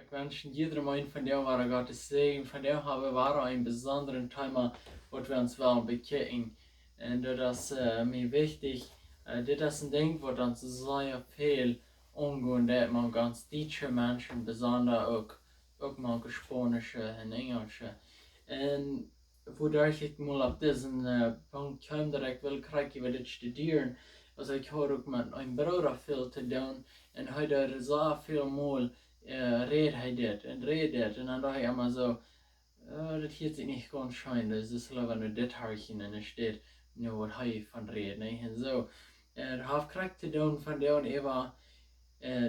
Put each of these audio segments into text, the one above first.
ich wünsche jeder Mann von dir war Gottes Segen, von dir habe war ein besonderen Thema, was wir uns wollen bekennen. Und das ist mir wichtig, das ist ein Ding, was uns sehr viel umgehen, dass man ganz deutsche Menschen, besonders auch mal Spanische und Englische. Und wodurch ich mal auf diesen Punkt komme, dass ich will kriegen, will ich studieren, also ich habe auch mit einem Bruder viel zu tun und heute so viel mal redet und dann dachte ich immer so, das hier sich nicht ganz schön, das ist nur wenn du das Harchen und es steht, nur was ich von reden, und so. Ich habe gekriegt zu tun von der und Eva,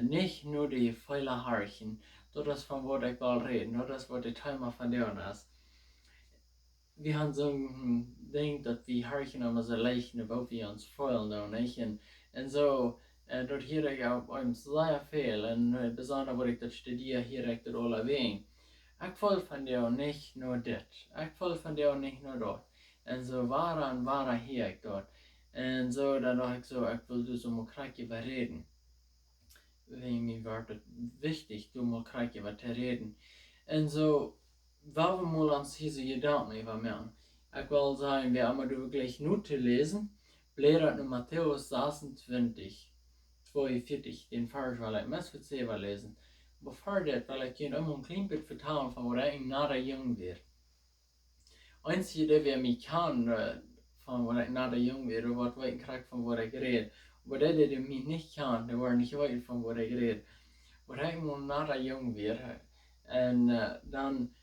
nicht nur die Fehler Harchen, das von wo ich will reden, das was die Thema von der ist. Wir haben so ein Ding, dass wir Harchen immer so leicht, wo wir uns freuen, nicht? Und so, dort hier ich auch sehr viel, und besonders wo ich das studiere, hier ich das alle wegen. Ich will von dir nicht nur das, ich will von dir nicht nur dort. Und so war hier ich dort. Und so, dann dachte ich so, ich will du so mal kriegen über reden. Wegen mir war das wichtig, du mal kriegen über zu reden. Und so, weil wir mal uns diese Gedanken übermerken. Ich will sagen, wir haben wirklich nur zu lesen, blättert in Matthäus 26, 42, den Vers, weil ich muss für selber lesen. Bevor das, weil ich Ihnen immer ein klein bisschen vertrauen von wo ich nach der Jung wird. Einzige, der wir mich kann, von wo ich nach der Jung wird, oder was ich kriege von wo ich rede. Aber der mich nicht kann, der war nicht weit von wo ich rede. Wo ich mal nach der Jung wird. Und dann,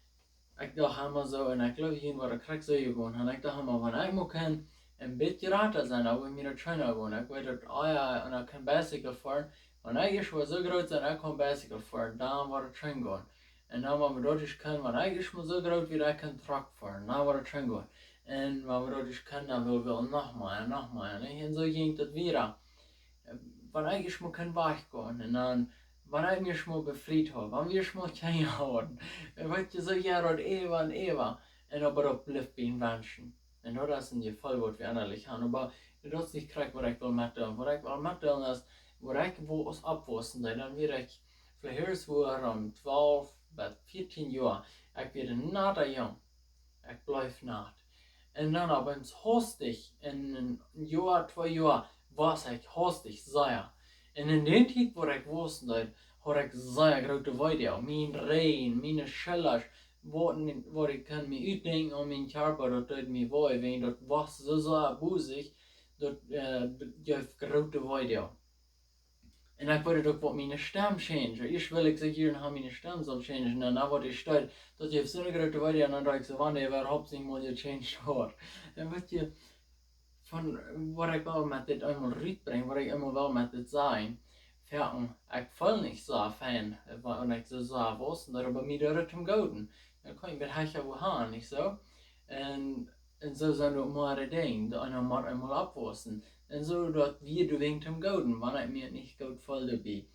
ich dachte immer so, und ich glaube, hier war der Krieg so geworden. Und ich dachte immer, wenn ich mal kann, ein bisschen rater sein, aber mir das schöner geworden. Ich weiß, und ich kann Bicycle fahren. Und ich war so groß, dass ich kann Bicycle fahren. Dann war das schön geworden. Und dann, wenn wir dort können, wenn ich mal so groß wie ich kann Truck fahren. Dann war das schön geworden. Und wenn wir dort können, dann will wir nochmal. Und so ging das wieder. Wenn ich mal kann weggehen. Und dann, wenn ich mich mal befreit habe, wenn wir mal keine haben, weißt du, so Jahre und ewig. Und aber das bleibt bei den Menschen. Und das ist ein Fall, was wir innerlich haben. Aber das ist nicht korrekt, was ich will mitteilen. Was ich will mitteilen ist, wo ich was abwusste, dann werde ich vielleicht um 12 bis 14 Jahre, ich werde nicht jung. Ich bleibe nicht. Und dann aber ins Hostig, in ein Jahr, 2 Jahre, was ich hostig sehr. Und in den Zeit, wo ich wusste, habe ich sehr große Weide, mein Rehen, meine Schellers, wo ich kann mir uitdenken an mijn Körper, dat tut mir weh, wenn das was so busig, dat geeft große Weide. Und ich wollte doch, was meine Stimme change. Ich will ich hier und meine Stimme soll change. Und dann wurde ich stolz, dass ich so eine große Weide, und dann dachte ich so, wann ich überhaupt nicht mal change hat. Und weißt du, von was ich will mit das einmal rüberbringen, was ich immer will mit das sein, fertig, ich voll nicht so ein Fan, und ich so wusste, aber mir der Rhythm golden. Dann kann ich mit Heicher wo haben, nicht so? Und so sind wir mal Dinge, da einer mal einmal abwussten. Und so, dass wir du wegen dem golden, wenn ich mir nicht gut voll dabei.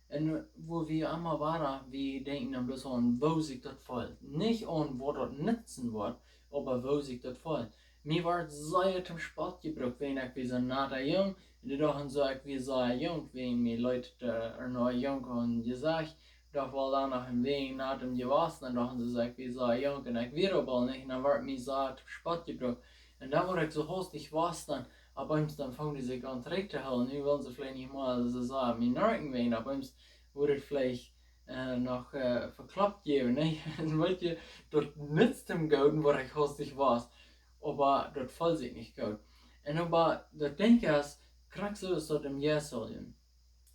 Und wo wir immer waren, wir denken dann bloß an, wo sich das voll. Nicht an, wo das nützen wird, aber wo sich das voll. Mir war sehr zum Sport gebraucht, wenn ich wie so nach der Jung, und die dachten so, ich wie so jung, wenn mir Leute noch jung und gesagt, doch wohl dann noch ein wenig nach dem Gewassen, dann dachten sie so, ich wie so jung und ich will aber nicht, und dann war mir so zum Sport gebraucht. Und dann war ich so hostig was dann, aber dann fangen die sich an recht zu halten, nu wollen sie vielleicht nicht mal so sagen, mir Narken wehen, aber wurde es vielleicht noch verklappt geben, ne? Weißt du, dort nützt dem Golden, wo ich hostig was. Aber dort voll sich nicht gut. Und aber das denke ich, kriegst du das im Jährsollen.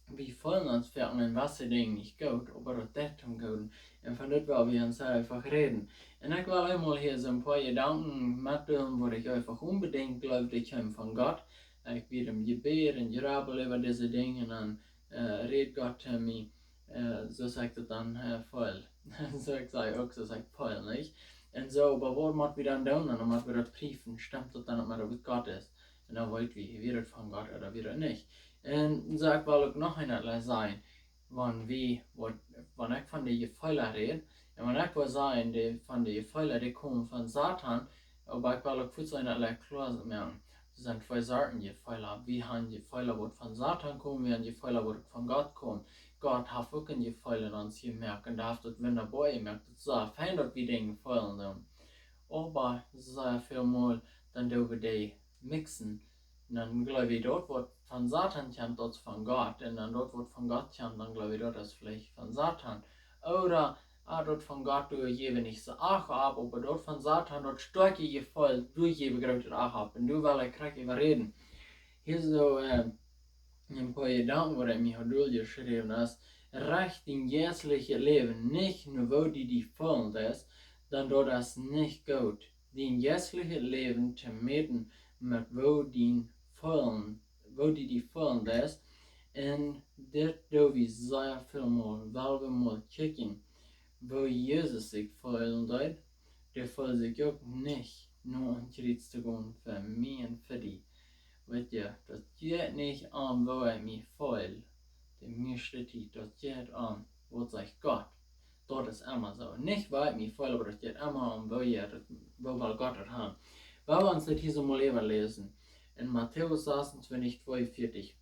Wir wollen uns für einen Wasserding nicht gut, aber das Datum gut. Und von dort wollen wir uns einfach reden. Und ich will einmal hier so ein paar Gedanken mitteilen, wo ich einfach unbedingt glaube, die kommen von Gott. Ich werde im Gebet und Gerabel über diese Dinge und dann redet Gott zu mir. So sagt er dann voll. So ich sage auch, so sagt voll, nicht? Und so, aber was müssen wir dann tun? Und dann müssen wir das prüfen, stimmt das dann, ob das Gott ist? Und dann weiß wir, wird es von Gott oder wird es nicht. Und so ich will auch noch einmal sagen, wenn ich von den Gefällen rede, und wenn ich will sagen, von den Gefällen, die kommen von Satan, aber ich will auch kurz einmal klar machen. Das sind zwei Sorten Gefälle. Wir haben Gefälle, die von Satan kommen, wir haben Gefälle, die von Gott kommen. Gott hat auch ein Gefallen an uns gemerkt und hat das wunderbar gemerkt, das so fein, dass wir den Gefallen haben. Aber sehr viel mal, dann dürfen die mixen. Und dann glaube ich, dort wird von Satan kommt, dort von Gott. Und dann dort wird von Gott kommt, dann glaube ich, dort ist vielleicht von Satan. Oder dort von Gott du gebe nicht so Acht ab, aber dort von Satan dort starke Gefallen, du gebe gerade Acht ab. Und du willst krieg überreden. Hier so ein paar Gedanken, die ich mir habe durchgeschrieben habe. Recht in jährliche Leben, nicht nur wo die Vollen ist, dann dort das nicht gut. Die jährliche Leben zu meeten mit wo die Vollen ist, und das do wir sehr viel mal, weil wir mal kicken, wo Jesus sich vollen dort, der voll sich auch nicht nur ein Kreuz zu gehen für mich und für die. Weet je, dat gaat niet aan waar ik me voel. De meeste tijd, dat gaat aan wat zegt Gott. Dat is immer so. Nicht waar ik me voel, aber dat gaat immer aan waar Gott het hat. Wenn wir uns das hier so mal lesen, in Matthäus 26, 42,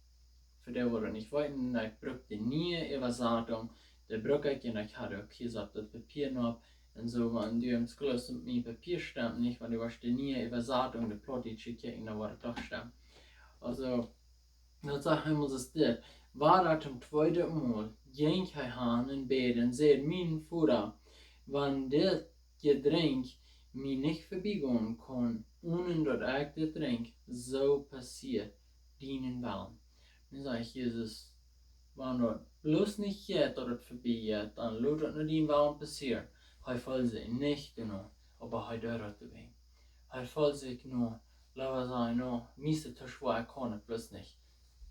für die, die nicht wollten, ich brauchte nie Übersetzung, der brauchte ich, und ich hatte auch gesagt, das Papier noch, und so, wenn du im Schluss mit dem Papier stammt, nicht, weil du hast nie Übersetzung, der Plot, die schicken, da war das doch stammt. Also, dann sagt er uns das, war das zum zweiten Mal, ging er an und beten und sagt, mein Vater, wenn das Getränk mir nicht vorbeigehen kann, ohne dass ich das trinke, so passiert deinen Willen. Dann sage ich, Jesus, wenn das bloß nicht geht, dass es vorbeigeht, dann lass das nur deinen Willen passieren. Er voll sich nicht genau, aber er dört das wegen. Er voll sich nur, lass sagen, no, mieste te schwer kann es bloß nicht.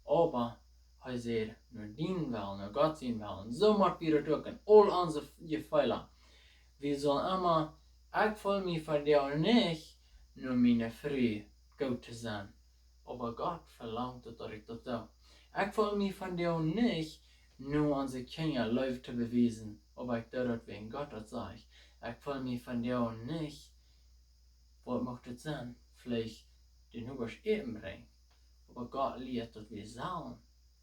Aber er sagt, nur deinen Willen, nur Gott sein Willen. So macht wir das auch in all unsere Gefälle. Wir sollen immer, ich fühle mich von dir nicht, nur meine Früh gut zu sein. Aber Gott verlangt, dass ich das tue. Ich fühle mich von dir nicht, nur unsere Kinder läuft zu beweisen. Aber ich tue das wegen Gott, das sage ich. Ich fühle mich von dir nicht, was macht das sein? Vielleicht den Hubers eben bringen. Aber Gott lehrt, dass wir sollen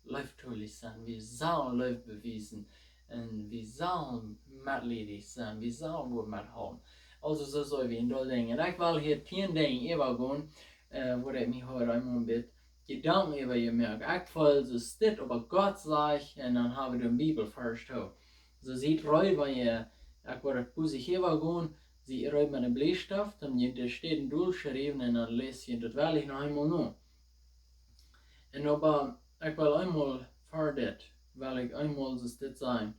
läuftölig sein, wir sollen Läuf beweisen, und wir sollen mitledig sein, wir sollen gut mithaben. Also so soll wir in das Dingen. Ich will hier 10 Dinge übergehen, wo ich mich heute einmal mit Gedanken über gemerkt. Ich will so steht, aber Gott sagt, und dann habe ich die Bibel first auch. So sieht Reut, wenn ich will das Buch hier übergehen, sie räumt meine Bleistift, und da steht ein durchgeschrieben, und dann lese ich das will ich noch einmal noch. Und aber ich will einmal vor das, weil ich einmal so das sein,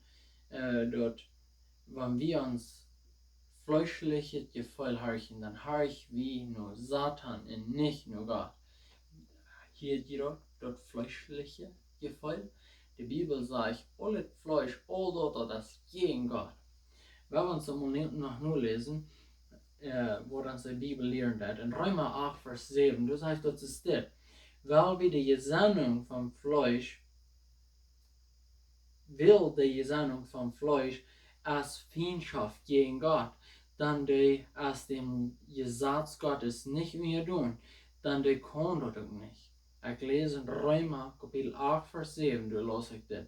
dort, wenn wir uns fleischliches Gefühl harchen, dann harch wie nur Satan und nicht nur Gott. Hier jedoch dort fleischliche Gefühl. Die Bibel sagt, alles Fleisch, all dort, das gegen Gott. Wenn wir uns noch nur lesen, wo uns die Bibel lernt hat, in Römer 8, Vers 7, das heißt, das ist das, weil wir die Gesinnung vom Fleisch, als Feindschaft gegen Gott, dann die als dem Gesetz Gottes nicht mehr tun, dann die kann das auch nicht. Ich lese in Römer Kapitel 8, Vers 7, du los ich das.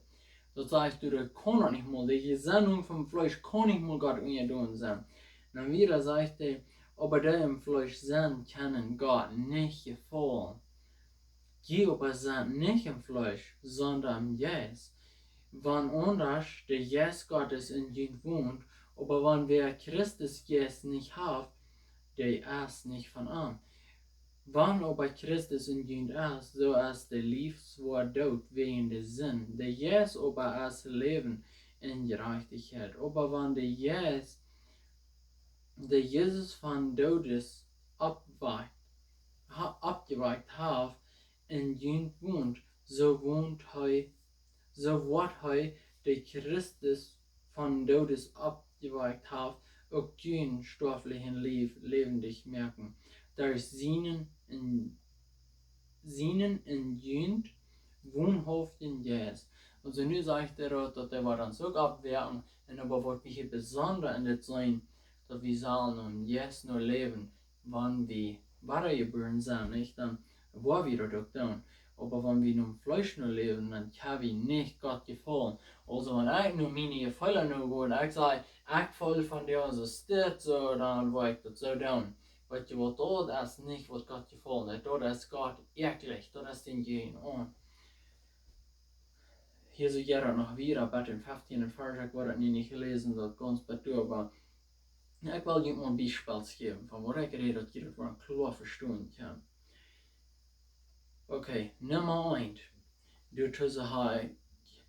Das heißt, du kann das nicht mal, die Gesinnung vom Fleisch kann nicht mal Gott mehr tun sein. Dann wieder sagt er, aber die im Fleisch sind, können Gott nicht gefallen. Die aber sind nicht im Fleisch, sondern im Geist. Wann anders der Geist Gottes in ihnen wohnt, aber wenn wer Christus Geist nicht hat, der ist nicht von ihm. Wann aber Christus in ihnen ist, so ist der Liebswort dort wegen der Sinn. Der Geist aber ist Leben in Gerechtigkeit. Aber wenn der Jesus von Todes abgeweicht hat, in ihnen wohnt, so wird er, der Christus von Todes abgeweicht hat, auch den stofflichen lebendig merken. Durch seinen in jünd wohnhaften Geist. Also nu sagt er, dass wir dann so abwerken, und aber was wir hier besonders in das sein, dass wir sollen und jetzt nur leben, wenn wir weitergeboren sind, nicht dann, wo wir das tun. Aber wenn wir nur im Fleisch nur leben, dann kann wir nicht Gott gefallen. Also wenn ich nur meine Fehler nur gehe und ich sage, ich fall von dir, so steht so, dann will ich das so tun. Weil je wat dat is niet wat Gott gefallen hat, dat is Gott eklig, dat is den geen aan. Hier so jeder noch wieder, bei den 15 Vers, ich habe nicht gelesen, das ganz betur, aber ich will je een Beispiel geben, von wat ich rede, dat je dat wel klar verstehen kann. Okay, Nummer 1. Du tust hij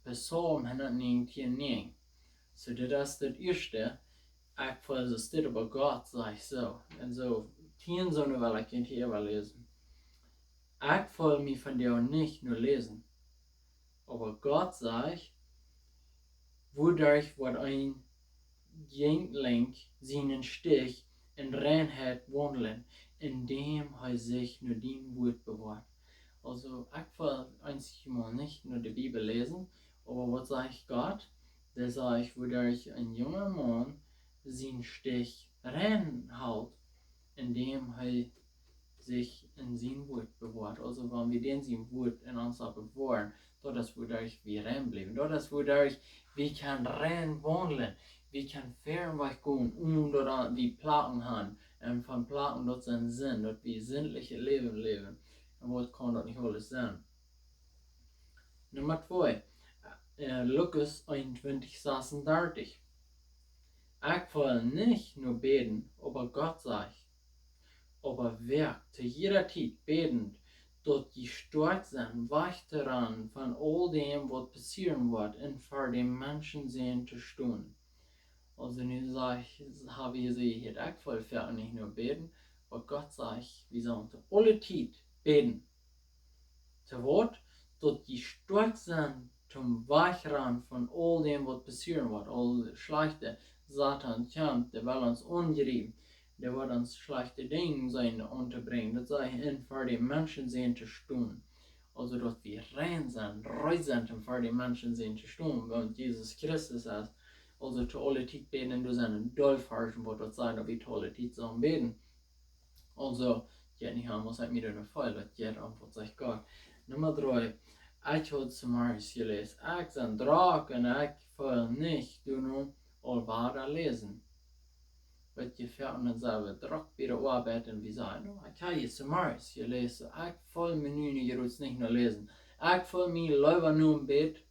Psalm 119. So das ist das erste. Ich will so steht aber Gott, sag ich so. Und so, 10 so will ich nicht hier lesen. Ich will mich von dir nicht nur lesen. Aber Gott sagt, wodurch wird ein Jüngling seinen Stich in Reinheit wandeln, indem sich nur dem Wort bewahrt. Also ich will einzig mal nicht nur die Bibel lesen, aber was sagt Gott? Der sagt, wodurch ein junger Mann seinen Stich reinhält, indem sich in sein Wort bewahrt. Also wenn wir den sein Wort in uns bewahren, das ist wodurch wir reinbleiben. Das ist wodurch wir kann rein wandeln. Wir können fernweg gehen, ohne wir Plagen haben. Und von Plagen, das sind Sinn, dass wir sinnliche Leben leben. Und was kann das nicht alles sein? Nummer 2. Lukas 21,36. Ich will nicht nur beten, aber Gott sagt, aber wer zu jeder Zeit betend, dort die stark sind, weicht daran von all dem, was passieren wird, und vor dem Menschen sehen zu stehen. Also nun habe ich gesagt, ich will für nicht nur beten, aber Gott sagt, wir sollen zu alle Zeit beten. Zu Wort, dort die stark sind, zum Weichran von all dem, was passieren wird, all schlechte Satan kommt, der will uns ungerieben. Der wird uns schlechte Dinge sein unterbringen. Das sei in vor den Menschen sehen zu stehen. Also dass wir rein sind, treu sind, um vor den Menschen sehen zu stehen. Und Jesus Christus ist, also zu alle Zeit beten, du sind Dolfarschen, wo das sein, dass wir zu alle Zeit sollen beten. Also, ja, nicht haben, was hat mir da Fall, dass jeder Antwort sagt Gott. Nummer 3. Ich habe zum Beispiel gelesen, ich bin Drag und ich will nicht, du nur allweiter lesen. Weil je färden selber Druck bei der Arbeit und wie sagen, ich habe jetzt zum Beispiel gelesen, ich will mir nicht nur lesen. Ich will mich lieber nur im Bett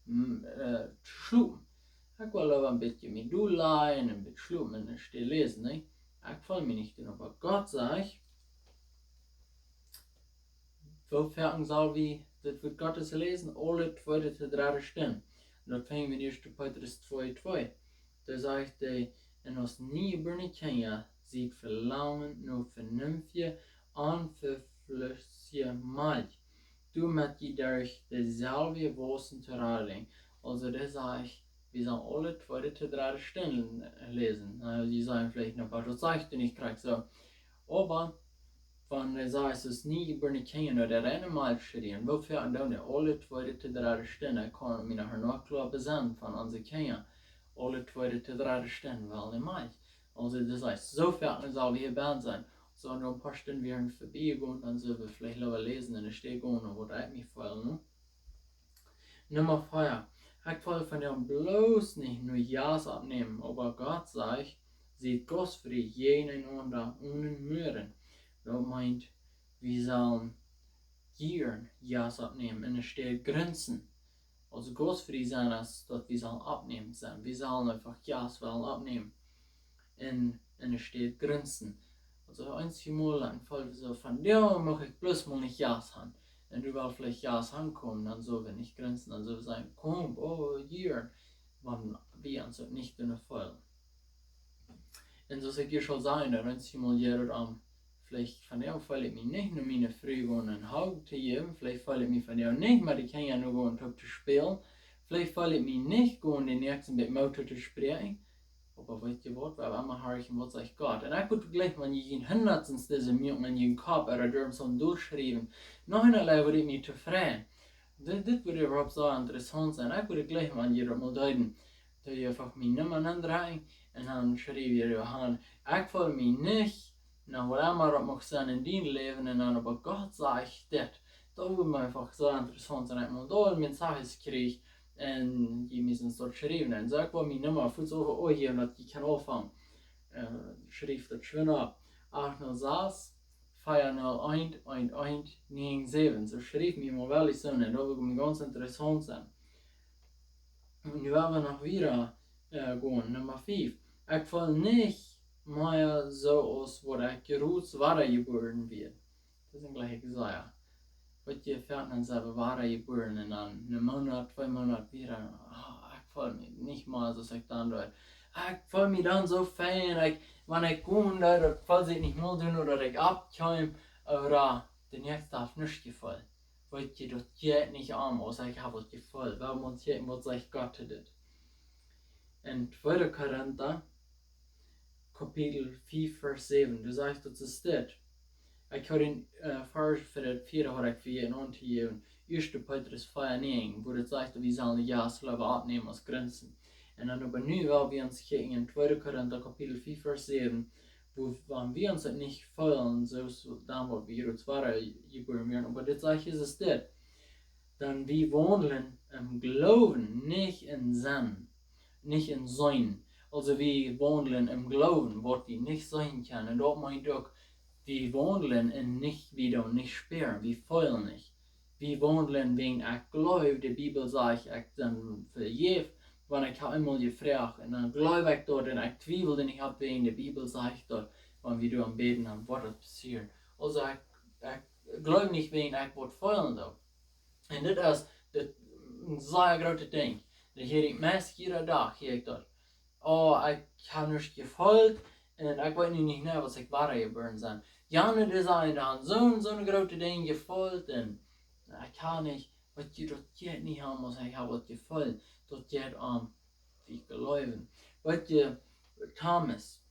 schlafen. Ich will lieber ein bisschen mit du leihen, ein bisschen schlafen und nicht lesen. Ne? Ich will mich nicht tun, aber Gott sagt, wo färden soll wie, das wird Gottes lesen, alle 2. zu 3. Stunden. Und dann fangen wir 1. Petrus 2,2. Da sagt er, en ons nyberne kjenner sitt verlangen naar vernuftige aanverflüssige Malk. Du met je durch dezelfde Wassen zu raden. Also das heißt, wir sollen alle 2. zu 3. Stunden lesen. Die sagen vielleicht noch, was sagst du nicht, krieg so. Aber wenn er sagt, es nie überne kennen oder eine Mal schreien, wofür an dann alle 2. zu 3. Stunden kann mir nachher noch klar besagen von unseren Kindern. Alle 2. zu 3. Stunden, weil nicht meint. Also das heißt, so fertig soll wir hier band sein. So nur ein paar Stunden werden vorbeigehen und dann sollen wir vielleicht lieber lesen und ich stehe gehen und was ich mich freue. Ne? Nummer 4. Ich will von dem bloß nicht nur Jas abnehmen, aber Gott sagt, sieht gastfrei jeneinander ohne Mühren. Das meint, wir sollen hier Jas abnehmen und es steht Grenzen. Also gastfrei sein ist, dass wir sollen abnehmen sein. Wir sollen einfach Jas abnehmen. Und es steht Grenzen. Also einmal ein Fall so von dir mache ich bloß mal nicht Jas haben. Und du willst vielleicht Jas ankommen, dann so, wenn ich Grenzen, dann so sagen, komm, oh, hier, wann wir uns nicht in der Fall. Und so sag ich schon sagen, dann einmal jeder vielleicht von der Fall ich mich nicht nur meine Frühe in Haug zu geben, vielleicht fall ich mich von der nicht, aber ich kann ja nur gehen, um zu spielen. Vielleicht fall ich mich nicht gehen, den nächsten mit Motor zu sprechen. Aber weißt du was, weil einmal Harchen, was sagt Gott? Und ich würde gleich, wenn ich in Hundertstens diese Minuten in den Kopf oder durch so durchschreiben, noch einerlei würde ich mich zu freuen. Das würde überhaupt so interessant sein. Ich würde gleich, wenn jeder mal deuten, dass ich einfach meine Nummer andrehen und dann schreibe ich an, ich will mich nicht, na, was immer das mag sein in dein Leben, und dann aber Gott sagt das, da war einfach so interessant sein, und da Mensages krieg und die müssen dort schreiben, und sag war mir Nummer Fuß over oh hier, und die kann anfangen, schrift dort schön ab, 806 501 1197, so schrieb mir mal wel so, und da war ganz interessant sein. Und nu hebben we nog weer gewoon nummer 5. Ik voel niet meer zoals wat ik geroots waren geboren werd. Dat is een gelijk gezegd. Wat je veertien zelf waren geboren en dan een maand, 2 maanden weer. Ik voel me niet meer zoals ik dan doe. Ik voel me dan zo fijn. Wanneer ik kom daar, dat voelt zich niet meer doen, oder ik abkomme, oder de nächste dag niet gevoel. Wat je dat je niet aan, als ik heb het gevoel. Waarom je wat zegt Gott dit? En 2. Korinther, kapitel 4, vers 7, du sagst, dat is dit. Ik had in vers voor het 4 had ik voor je een aangegeven. 1. Petrus 4:9, wo het zegt dat we zullen ja slaven opnemen als grenzen. En dan aber nu wel we ons kijken in 2. Korinther, kapitel 4, vers 7, wo we ons het niet vullen, zoals dan wat we hier waren geboren werden. Aber dit zegt is dit. Dan we wandelen im Glauben, nicht in Sinn. Nicht in sein. Also wir wandeln im Glauben, was wir nicht sein können. Und das meint auch, wir wandeln in nicht wieder und nicht sperren. Wir feuern nicht. Wir wandeln wegen ich glaube, die Bibel sagt, ich dann verjeft, wenn ich einmal gefragt und dann glaube ich dort und ich zweifle, denn ich habe wegen der Bibel sagt dort, wenn wir am Beten haben, was das passiert. Also ich glaube nicht wegen ich was feuern da. Und das ist ein sehr großes Ding. Dat hier ik meest iedere dag hier ik dat. Oh, ik heb niet gevolgd en ik weet niet meer wat ik waar geboren zijn. Janne is aan dan zo'n grote ding gevolgd en ik kan niet, wat je dat je niet hebben als ik heb wat gevolgd. Dat je aan wie geloven. Wat je Thomas,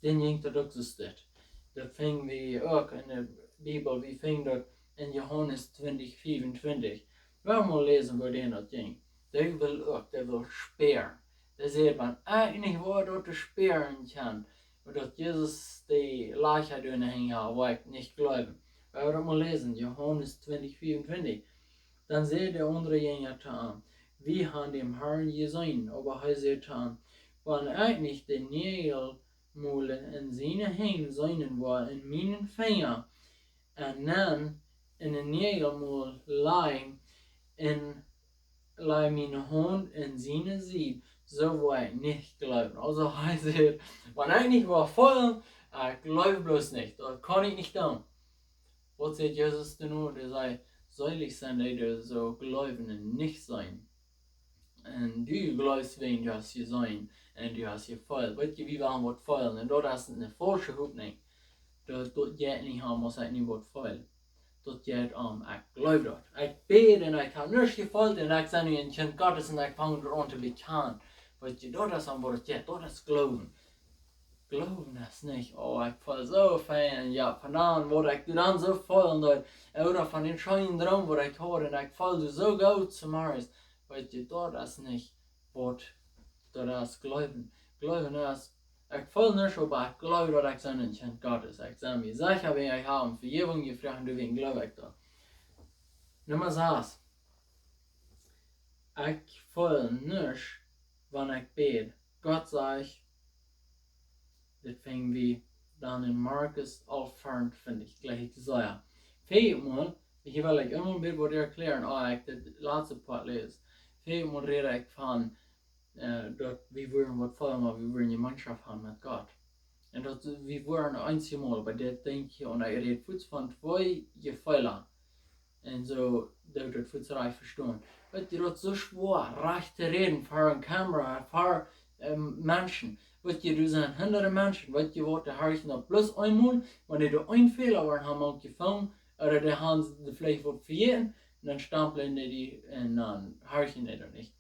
den ging dat ook zo dit. Dat ving we ook in de Bibel, we ving dat in Johannes 20:25. We moeten lezen waar die dat ging. Die wil speren. Die zegt man eigenlijk waar dat te speren kan. Dat Jezus die Leiche doen hängen, waar ik niet geloof. We hebben dat maar lezen, Johannes 20:24. Dan zei de andere jener aan, wie haben dem Herrn gesehen, aber hij zegt aan, wanneer ik niet de negelmolen in zijn heen zijn waar in mijn vinger, en dan in de negelmol lijm in lei meine Hand in seine sieht, so wo ich nicht glauben. Also heißt es, wenn ich nicht war voll, ich glaube bloß nicht, das kann ich nicht tun. Was sagt Jesus denn nur? Der sagt, selig sein, die so glauben und nicht sein. Und du glaubst, wen du hast hier sein, und du hast hier voll. Weißt du, wie wir haben was voll, und dort hast du eine falsche Hoffnung. Dort geht nicht haben, was ich nicht was voll. Dat je het ik geloof dat. Ik bid en ik heb niks gevolgd en ik ben nu een kind Gottes en ik vang er aan te bekend. Weet je, dat is aan wat je, dat is geloven. Geloven is niet, oh ik voel zo fijn en ja, vandaan word ik dan zo vol en dat, oder van den schönen droom wat ik hoor en ik voel zo goed zomaar. Weet je, dat is niet wat, dat is geloven. Geloven is, ik voel niet, aber ik geloof dat ik ben een kind Gottes. Ik ben mir sicher, wenn ich habe Vergebung gefragt, deswegen glaube ich da. Nummer 6. Ich voel nicht, wenn ich bete. Gott sagt, das fing wie dann in Markus 11, finde ich, gleich gesagt. Viermal, ich will euch immer ein bisschen erklären, ich das letzte Part lese. Viermal rede ich von, dat we worden wat vallen, maar we worden je Mannschaft haben mit Gott. En dat we worden einmal, bei dit denk je, en hij redt voets van 2 Jefehla. En zo, dat het voets reich verstaan. Weet je, dat is zo schwer, recht te reden voor een camera, voor Menschen. Weet je, er zijn honderden Menschen, weet je wat, de Harchen dat plus einmal, wanneer de een Fehler worden haben gefangen, oder de haben de Fleisch wordt vergeten, dan stampelen die en dan Harchen die er niet.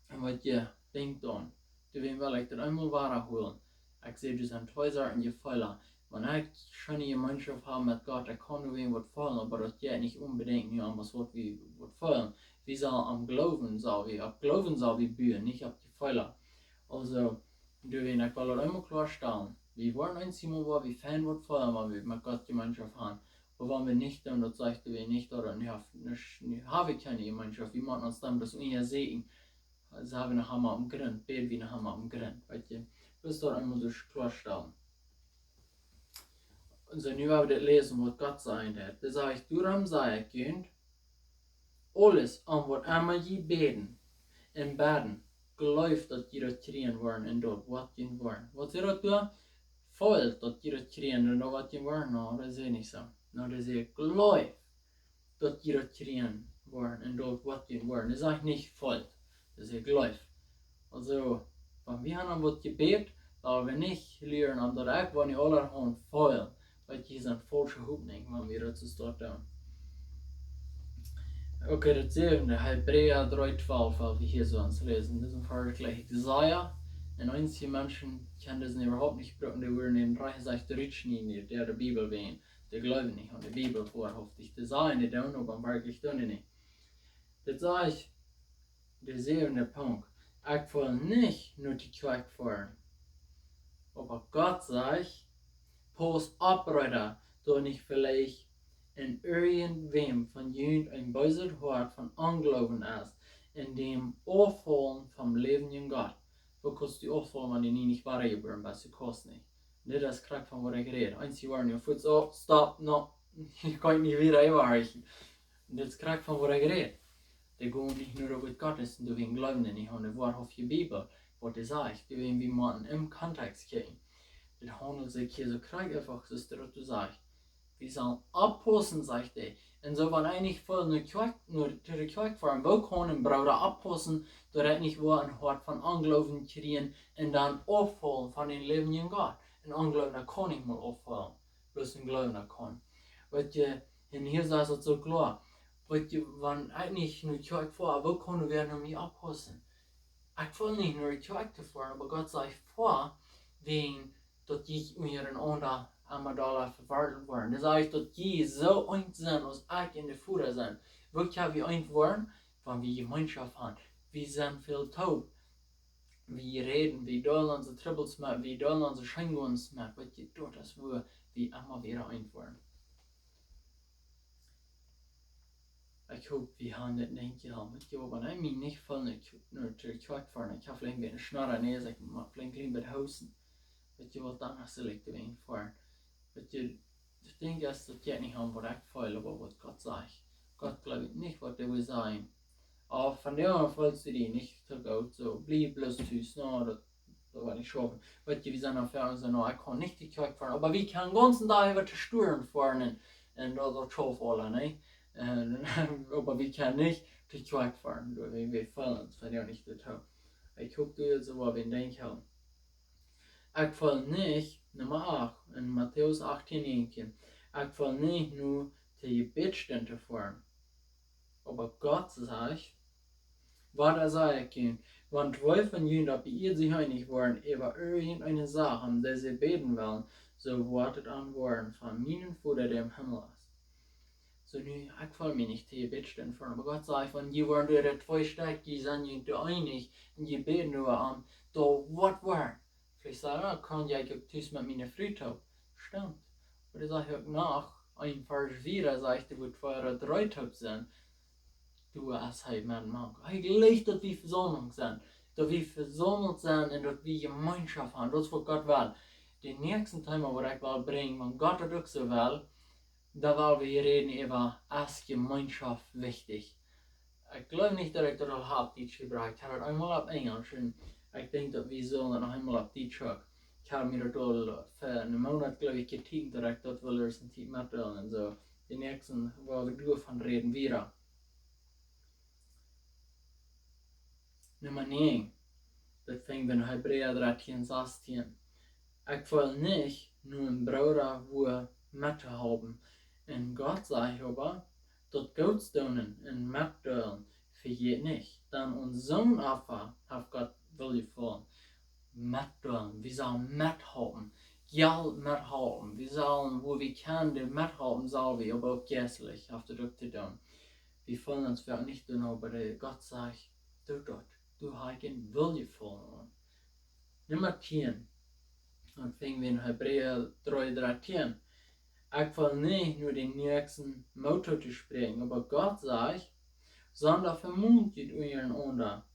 En wat je denkt dan, du wil ik dat einmal wahrholen. Ik zie dus aan 2 Sorten Jefehla. Wenn ich schon eine Gemeinschaft habe mit Gott, ich kann nur wen was fallen, aber das geht nicht unbedingt nur an was wie was fallen. Wir sollen am Glauben soll wir bühen, nicht auf die Fehler. Also, du wen ich will das immer klarstellen. Wir wollen ein Zimmer, wo wir Fan was fallen, weil wir mit Gott Gemeinschaft haben. Och wenn wir nicht tun, das sagt wir nicht, oder ni har vi keine Gemeinschaft, vi måste någonstans das unga sehen. Also haben wir hammer am grund, bed vi hammer am grund, vet du. Det står einmal durch klarstellen. Und so nu har vi det lesen vad Gott säger där. Det säger du ram säger Gud. Alles om vad Amaji beden en baden geläuft att gira trien waren en då vad din waren. Vad är det då? Följt att gira trien en då vad din waren. No, det säger ni så. No, det säger geläuft att gira trien waren en då vad din waren. Det säger nicht följt. Det säger geläuft. Also, wenn wir haben was gebet, da wir nicht lernen, und dort wenn wir alle haben voll, weil die sind falsche Hoffnung, wenn wir das starten. Okay, das sehen wir, Hebräer 3,12, weil wir hier so ans Lesen. Das ist ein Vergleich. Jesaja, und einige Menschen können das überhaupt nicht brauchen, die würden in 3,6 nicht, der Bibel wehen. Die glauben nicht an die Bibel vorhaftig. Das sagen die dann, aber wirklich tun die nicht. Das sage ich, der sehende Punkt. Ich will nicht nur die Kirche fahren. Aber Gott sagt, Paul's Abreiter, da nicht vielleicht in irgendwem von jemand ein böses Hort von Unglauben ist, in dem Auffallen vom Leben in Gott. Wo kannst du auffallen, wenn die nicht wahr geboren bist, du kannst nicht. Das ist korrekt von was ich rede. Einzig waren ja Fuß auf, stopp, no, ich kann nicht wieder erreichen. Das ist korrekt von was ich rede. Det går nicht nur über Gottes, du wirst glauben nicht an die wahrhaftige Bibel, was das sagt, du wirst wie man im Kontext gehen. Das handelt sich hier so krank einfach, so ist das, was du sagst. Wir sollen abpassen, sagt er. Und so, wenn eigentlich voll nur zu der Kirche fahren, wo können Brüder abpassen, da hat nicht wo ein Hort von Anglauben kriegen und dann auffallen von den Leben in Gott. Ein Anglauben kann nicht mal auffallen, bloß ein Glauben kann. Weil hier sagt es so klar. Weet je, wenn eigentlich nur die Kirche fahren, wo können wir noch mehr abpassen? Ich will nicht nur die Kirche fahren, aber Gott sagt vor, wegen, dass die mir ein anderer $1 verwartet werden. Das heißt, dass die so eins sind, als ich in der Futter sind. Wo können wir eins werden? Wenn wir Gemeinschaft haben. Wir sind viel taub. Wir reden, wir dollen unsere Troubles mit, wir dollen unsere Scheingons mit. Weißt du, dort ist, wo wir immer wieder eins werden. Ich hoffe, wir haben das nicht gehabt. Aber ich bin nicht voll nur zur Kirche fahren. Ich habe vielleicht ein bisschen Schnarren, ich mache vielleicht ein bisschen Hausen. Weet je wat dan select erin voor? Weet je, das Ding ist, dass die nicht haben, was ich feile, aber was Gott sagt. Gott glaubt nicht, was der will sein. Aber von der an fällst du die nicht zu gut, so blieb bloß süß, no, das war nicht schaffen. Weißt du, wir sind auf der so, no, ich kann nicht die Kirche fahren, aber wir können den ganzen Tag über die Sturen fahren und das schaffen, ne? Aber wir können nicht die Kirche fahren, wir fallen uns von der nicht dazu. Ich hoffe, du jetzt aber, wenn ich habe. Ich will nicht, Nummer 8, in Matthäus 18, ich will nicht nur die Gebetsstände fahren. Aber Gott sagt, was sagt ich, wenn 12 von ihnen bei ihr sich einig waren über irgendeine Sache, die sie beten wollen, so wartet an Worten von meinem Vater, der im Himmel ist. So, nu, ich will mich nicht die Gebetsstände fahren, aber Gott sagt, wenn die waren durch die 2 Städte, die sind nicht einig, und die beten nur an, da was war. Vielleicht sagen, kann ich auch mit meiner Frühtau. Stimmt. Aber das sage ich auch nach. Ein Vers 4 sagt, wo 2 oder 3 Taub sind. Du hast halt mit dem Mann. Eigentlich, dass wir versammelt sind. Dass wir versammelt sind und dass wir Gemeinschaft haben. Das ist, was Gott will. Den nächsten Thema, was ich will bringen, wenn Gott das auch so will, da wollen wir reden über, ist Gemeinschaft wichtig. Ich glaube nicht, dass ich das auf Deutsch gebracht habe. Ich habe das einmal auf Englisch. Ich denke, dass wir sollen noch einmal auf die Truck. Ich habe mir das für einen Monat, glaube ich, geteamt, dass ich das will, ein Team mitnehmen und so. Die nächsten, wo wir davon reden, wieder. Nummer 9. Das fängt bei Hebräer 13, 16. Ich will nicht nur einen Bruder, wo mithaben. Und Gott sagt aber, dass Gott tun und mitdelen vergeht nicht. Dann unser Sohn Affe hat Gott willgevollen. Mitdelen, wir sollen mithaben, Geld mithaben, wir sollen, wo wir können, mithaben, sollen wir, aber auch geistlich auf der Rückte tun. Wir wollen uns vielleicht nicht tun, aber Gott sagt, du dort, du hast ihn willgevollen. Nummer 10. Und fingen wir in Hebräer 3, 13. Ich will nicht nur den nächsten Motto zu sprechen, aber Gott sagt, sondern vermutet euren Onder.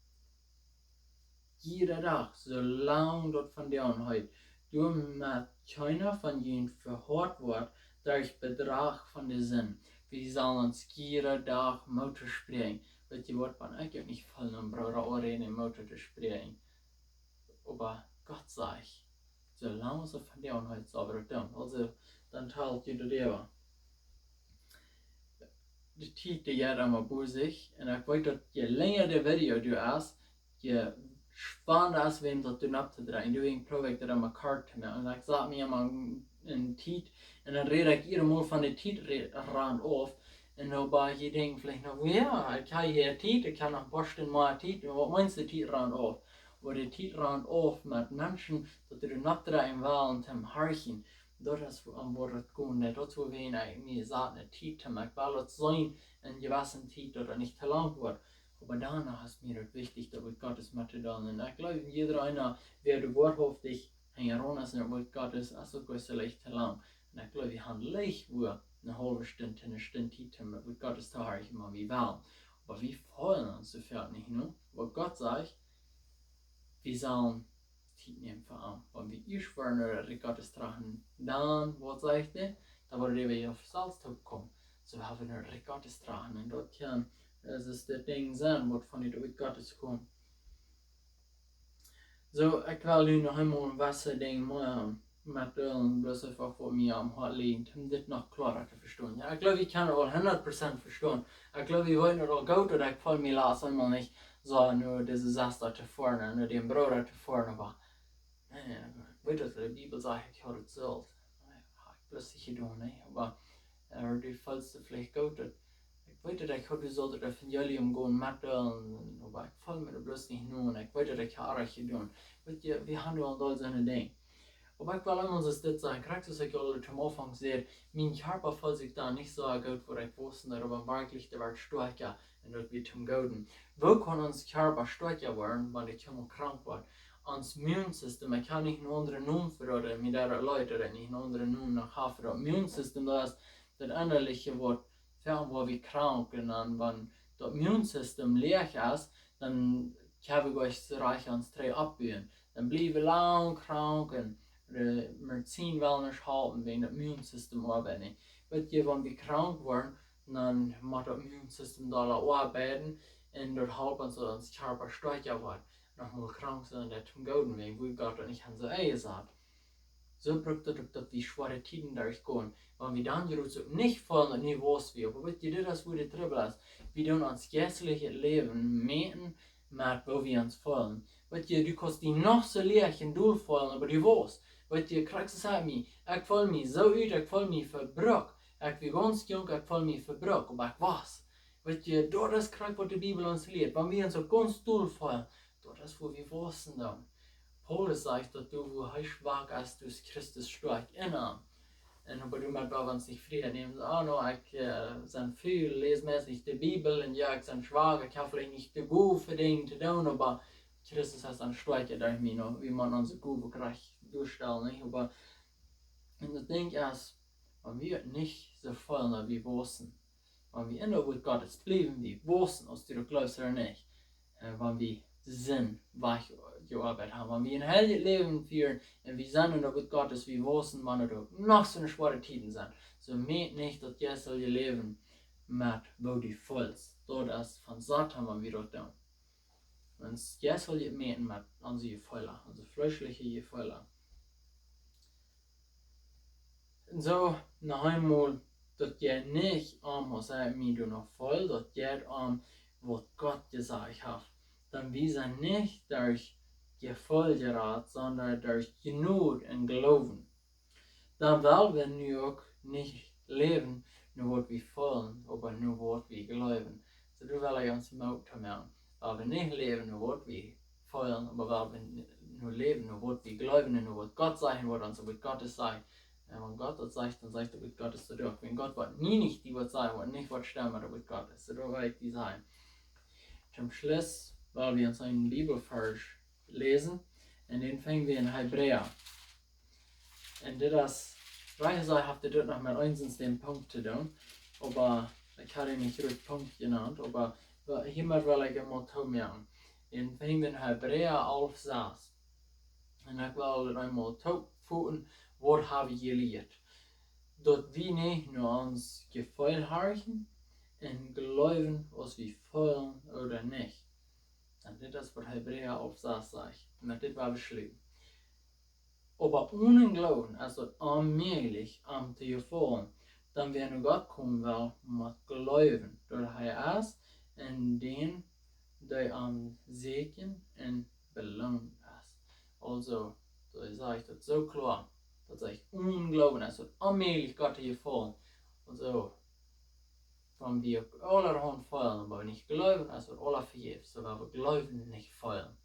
Jeder Tag, solange dort von der Anheit, du mit keiner von ihnen verhört wird, durch Betrag von der Sinn. Wir sollen uns jeder Tag Motto sprechen. Weil die Wort von ich nicht voll einem Bruder oder in dem Motto zu sprechen. Aber Gott sagt, solange sie von der Anheit sauber tun. Also, dann teilt jeder der. De tid det gjør med på seg, og jeg vet at je längre det video du er, je spannende er hvem du napp til deg. Du vil prøve det der med kart til meg, og jeg sa meg en tid, og dan red ik ieder mål van de tid rand af, en dan bij je denkt vielleicht nog, ja, ik heb hier tijd, ik kan nog borsten maar tijd, maar wat meinst de tijd rand af? Waar de tijd rand af met mensen, dat du napp til deg en wel en hem Harchen. Dat is aan het gaan, dat we niet zaten tijd te maken, weil het zijn en gewassen tijd dat er niet te lang wordt. Maar daarna is mir het wichtig dat we Gottes Material en ik geloof jeder einer wird wahrhaftig hängen ist und wird Gottes also gleich te lang. En ik geloof we gaan leicht wo eine halbe Stunde, eine Stunde tijd te maken, Gottes te harken, maar wie wel. Aber wir fallen uns sofort nicht, ne? Weil Gott sagt, wir sollen Tid nehmen für an. Wenn wir ich wollen, Gottes tragen, dann, was sagt er? Da wollen wir auf Salztag kommen. So haben wir Gottes tragen. Und dort kann, das ist das Ding sein, was von dir mit Gottes kommt. So, ich will nu noch einmal ein Wasserding machen. Mit Ölen, bloß einfach vor mir am Hart liegen, um das noch klarer zu verstehen. Ja, ich glaube, ich kann auch 100% verstehen. Ich glaube, ich wollte auch gut, oder ich voll mir las einmal nicht so nur diese Sache da vorne, nur den Bruder da vorne, aber weet dat de Bibel sagt, ich habe es zult. Ich plötzlich gedaan, ne? Aber die falls vielleicht gut dat. Ich weet dat ich habe so das Evangelium gehen mitteln, aber ich fall mir das bloß nicht nur. Ich weet dat ich habe es gedaan. Weet je, wir haben ja all seine Dinge. Aber ich will immer so das sagen, kriegst du es ja alle zum Anfang sehr, mein Körper fühlt sich da nicht so gut, wo ich wusste, aber wirklich der wird stärker und das wird zum Guten. Wo kann uns Körper stärker werden, wenn ich krank wird? Ons immuunsystem, ik kan niet een andere noem verraden, met de Leute, dat niet een andere noem nog hebben. Dat immuunsystem, dat is dat innerlijke wordt, waar we krank en dan, wanneer dat immuunsystem leeg is, dan hebben we ons reich ons drie opbouwen. Dan blijven we lang krank en we zien wel niet houden, wegen dat immuunsystem arbeiden. Weet je, wanneer we krank worden, dan moet dat immuunsystem daar arbeiden en dat helpt ons körper sterker wordt. Nochmal krank sein, der zum Guten wegen, wo Gott und ich haben so gesagt. So braucht das, dass wir schwere Tiden durchgehen. Wenn wir dann nicht fallen und nicht was wir, aber wisst ihr, das wo die Trübel ist, wir tun uns geistliche Leben meten, mit wo wir uns fallen. Wisst ihr, du kannst die noch so leicht in Duhl fallen, aber du weißt, wisst ihr, kriegst es halt mich, ich fall mich so ut, ich fall mich verbrochen, ich bin ganz jung, ich fall mich verbrochen, aber ich weiß. Wisst ihr, dort ist kriegt, was die Bibel uns lehrt, wenn wir uns so ganz Duhl fallen, das ist, wo wir wissen dann. Paulus sagt, dass du, wo er schwach ist, durch Christus stark innerm. Und aber du mit uns nicht Frieden nehmen, no, ich bin viel, lese meistens die Bibel, und ja, ich bin schwach, ich habe vielleicht nicht die gut für den zu tun, aber Christus ist dann stärker durch mich, no, wie man unsere Gute gleich durchstellen, nicht? Aber und das Ding ist, wenn wir nicht so fallen, wie wir wissen, wenn wir in der Wort Gottes bleiben, wie wir wissen, ob du glaubst oder nicht, wenn wir Sinn gearbeitet haben. Wenn wir ein heilig Leben führen und wir sind in der Wort Gottes, wir wissen, wann wir noch so eine schwere Tiden sind. So meint nicht, dass jetzt ihr Leben mit wo die vollst. Dort ist von Satan, wenn wir dort tun. Und jetzt soll ihr meinen mit unsere Gefälle, unsere fleischliche Gefälle. Und so, noch einmal, dass ihr nicht was mir du noch voll, dass ihr was Gott gesagt hat. Dann wir sind nicht durch Gefolgerat, sondern durch Genug und Glauben. Dann wollen wir nu auch nicht leben, nur was wir wollen, aber nur was wir glauben. So du will ich uns Mut machen. Weil wir nicht leben, nur was wir wollen, aber weil wir nur leben, nur was wir glauben, und nur was Gott sagen wird, und so was Gott es sagt. Und wenn Gott das sagt, dann sagt er, was Gott es zurück. Wenn Gott wird nie nicht die was sagen, wird nicht was stimmen, aber was Gott ist. So da will ich die sagen. Zum Schluss, weil wir uns einen Bibelvers lesen, und den fangen wir in Hebräer. Und das Reiche sei, habt ihr dort noch mal eins den Punkt zu tun, aber ich hatte nicht richtig Punkt genannt, aber hiermit will ich einmal tun. In den Hebräer 11 saß. Und ich will einmal tun, was habe ich geleerd. Dat wir nicht nur uns Gefühl haben und glauben, was wir fühlen oder nicht. Und das ist, was Hebräer 11 sagt. Und das war beschrieben. Aber ohne Glauben, also allmählich am zu gefühlen, dann werden Gott kommen will mit Glauben. Dort er ist in den, der am Segen und belohnt ist. Also, da sage ich das so klar, dass ich unglauben, also allmählich Gott hier voll. Also, von wir allerhand feiern, aber nicht glauben, also alle vergeben, so wir glauben nicht feiern.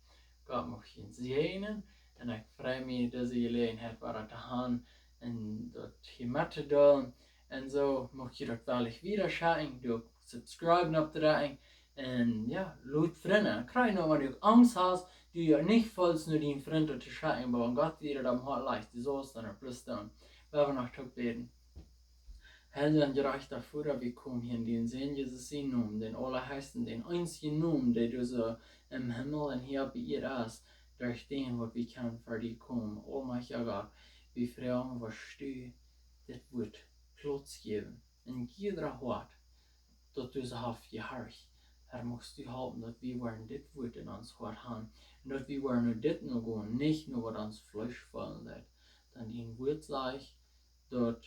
Gott mag ihn segnen und ich freue mich, dass ich Gelegenheit war zu haben und das hier mitzuteilen. Und so möchte ich das wirklich wieder schauen, du subscriben auf der und ja, Leute Freunde, krieg noch, wenn du Angst hast, du ja nicht vollst nur den Freund zu schauen, aber wenn Gott wieder am Hart leicht, die sollst dann plus dann. Wir werden noch beten. Herr, dann gerecht dafür, wir kommen hier in den Sinn Jesus in Namen, den Allerheiligsten, den einzigen Namen, der du so im Himmel und hier bei ihr ist, durch den, was wir können für dich kommen. Allmächtiger Gott, wir fragen, was du das Wort Platz geben, in jeder Hort, dass du so hast gehorcht. Herr, musst du halten, dass wir das Wort in uns Hort haben, und dass wir nur das noch gehen, nicht nur was uns Fleisch fallen lässt. Dann den Wort sage ich, dass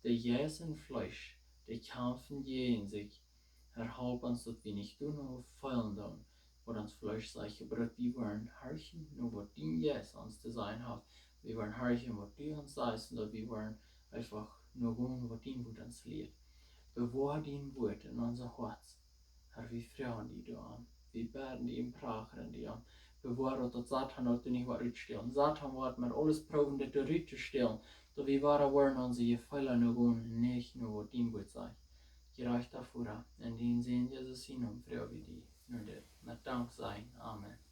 der Jäs und Fleisch, die kämpfen gegen sich. Herr, halb uns, dass wir nicht nur fallen tun, was uns Fleisch sagt, aber dass wir wollen Harchen, nur was dein Jäs uns zu sein hat. Wir wollen Harchen, was du uns sagst, und dass wir wollen einfach nur gehen, was dein Wort uns lehrt. Bewahr dein Wort in unser Herz. Herr, wir fragen dich da an. Wir beten dich im Prachen dir an. Bewahr dass Satan hat nicht was rückstellen. Satan wird mit alles proben, das du rückstellen. Da wir waren unsere Fehler nur gehen, nicht nur was dein Wort sagt. Gereicht dafür, in den Sinn Jesus hin und fragen wir dich. Nur mit Dank sein. Amen.